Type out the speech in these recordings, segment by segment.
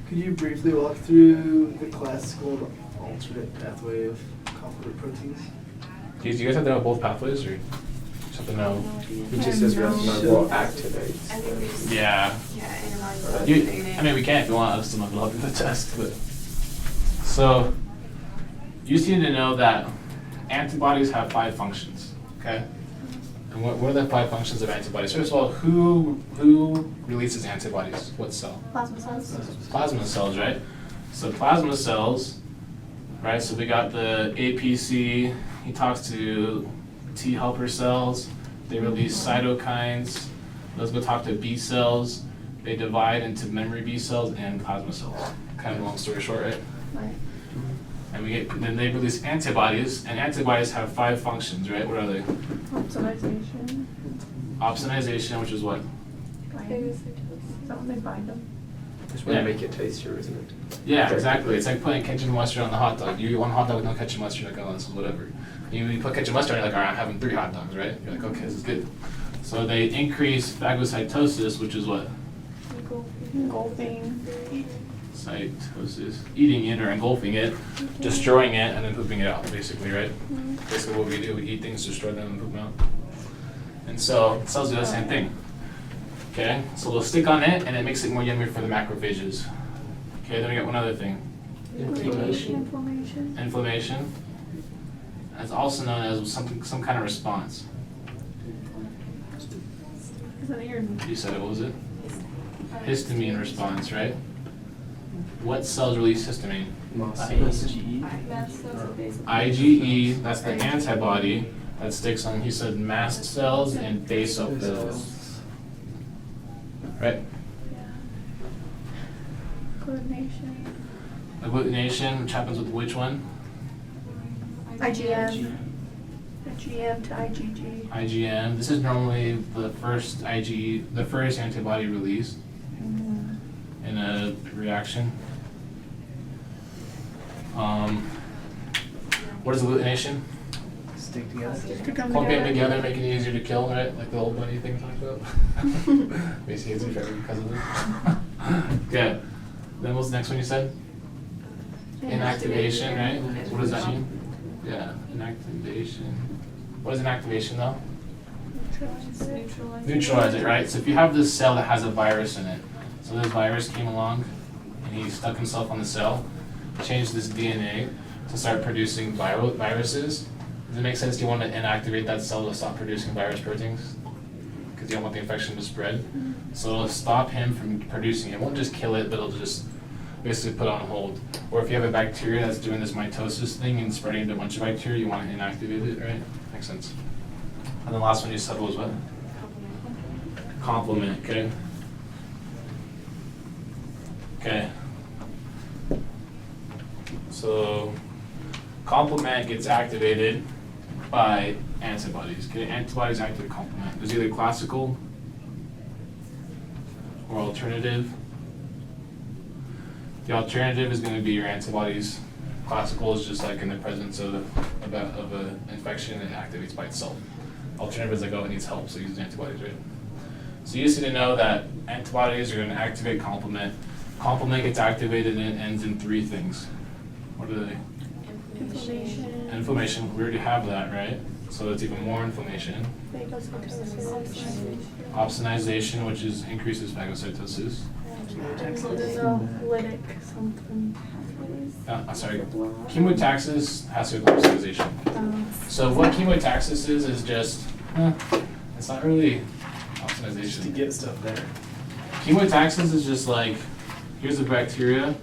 Could you briefly walk through the classical and alternate pathway of complement proteins? Do you guys have to know both pathways or something? No. He just says will activates. I think we just, Yeah. antibodies I mean, we can if you want. I'll still not help you with the test. But so you just need to know that antibodies have 5 functions. Okay. And what are the 5 functions of antibodies? First of all, who releases antibodies? What cell? Plasma cells. Plasma cells, right? So plasma cells, right? So we got the APC. He talks to T helper cells. They release cytokines. Those go talk to B cells. They divide into memory B cells and plasma cells. Kind of long story short, right? Right. And then they release antibodies, and antibodies have 5 functions, right? What are they? Opsonization. Opsonization, which is what? Binding. Is that when they bind them? Just want to make it tastier, isn't it? Yeah, exactly. It's like putting ketchup and mustard on the hot dog. You want a hot dog with no ketchup and mustard, you're like, oh, this is whatever. You put ketchup and mustard, you're like, all right, I'm having 3 hot dogs, right? You're like, okay, this is good. So they increase phagocytosis, which is what? Engulfing. Cytosis. Eating it or engulfing it, destroying it, and then pooping it out, basically, right? Basically what we do, we eat things, destroy them, and poop them out. And so cells do the same thing. Okay, so they'll stick on it, and it makes it more yummy for the macrophages. Okay, then we got one other thing. Inflammation. Inflammation. That's also known as some kind of response. Is that your You said it, what was it? Histamine response, right? What cells release histamine? IgE, that's the antibody that sticks on, he said, mast cells and basophils. Right? Coordination. Agglutination, which happens with which one? IgM. IgM to IgG. IgM. This is normally the first the first antibody released in a reaction. What is agglutination? Stick together. To come Clump them together. together, make it easier to kill, right? Like the old bunny thing talked about. Basically, it's easier because of it. Okay. Then what's the next one you said? Inactivation, right? What does that mean? Yeah, inactivation. What is inactivation though? Neutralize it, right? So if you have this cell that has a virus in it, so this virus came along and he stuck himself on the cell, changed this DNA to start producing viruses. Does it make sense? Do you want to inactivate that cell to stop producing virus proteins? Because you don't want the infection to spread. So it'll stop him from producing it. It won't just kill it, but it'll just basically put it on hold. Or if you have a bacteria that's doing this mitosis thing and spreading to a bunch of bacteria, you want to inactivate it, right? Makes sense. And the last one you said was what? Complement, okay? Okay. So complement gets activated by antibodies. Okay, antibodies activate complement. There's either classical or alternative. The alternative is going to be your antibodies. Classical is just like in the presence of an infection, it activates by itself. Alternative is like, oh, it needs help, so it uses antibodies, right? So you just need to know that antibodies are going to activate complement. Complement gets activated and it ends in 3 things. What are they? Inflammation. Inflammation, we already have that, right? So it's even more inflammation. Phagocytosis. Opsonization, which increases phagocytosis. There's a lytic something. Sorry, chemotaxis has to do with opsonization. So what chemotaxis is just, it's not really opsonization. Just to get stuff there. Chemotaxis is just like, here's a bacteria,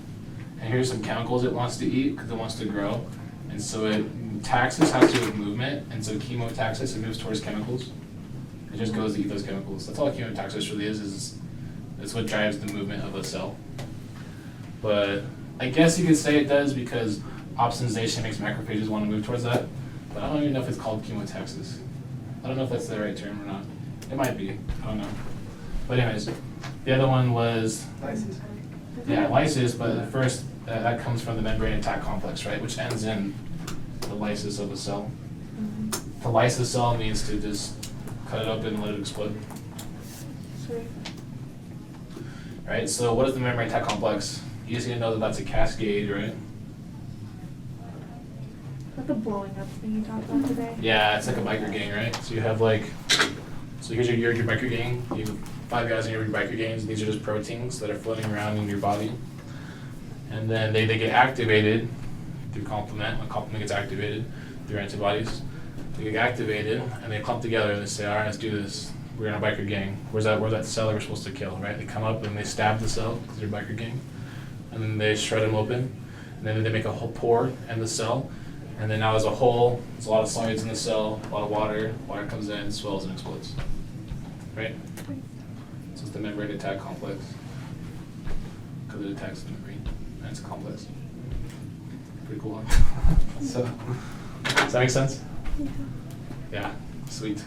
and here's some chemicals it wants to eat because it wants to grow. And so taxis has to do with movement, and so chemotaxis, it moves towards chemicals. It just goes to eat those chemicals. That's all chemotaxis really is it's what drives the movement of a cell. But I guess you could say it does because opsonization makes macrophages want to move towards that. But I don't even know if it's called chemotaxis. I don't know if that's the right term or not. It might be. I don't know. But anyways, the other one was Lysis. yeah, lysis, but first that comes from the membrane attack complex, right, which ends in the lysis of a cell. To lyse a cell means to just cut it open and let it explode. Sweet. Right, so what is the membrane attack complex? You just need to know that that's a cascade, right? Is that the blowing up thing you talked about today? Yeah, it's like a biker gang, right? So you have like, so here's your biker gang. You have 5 guys in your biker gangs. And these are just proteins that are floating around in your body. And then they get activated through complement. When complement gets activated through antibodies, they get activated and they clump together and they say, all right, let's do this. We're in a biker gang. Where's that cell that we're supposed to kill, right? They come up and they stab the cell because they're a biker gang. And then they shred them open. And then they make a whole pore in the cell. And then now there's a hole, there's a lot of solids in the cell, a lot of water comes in, swells and explodes. Right? So it's the membrane attack complex. Because it attacks the membrane. And it's complex. Pretty cool, huh? So, does that make sense? Yeah. Yeah, sweet.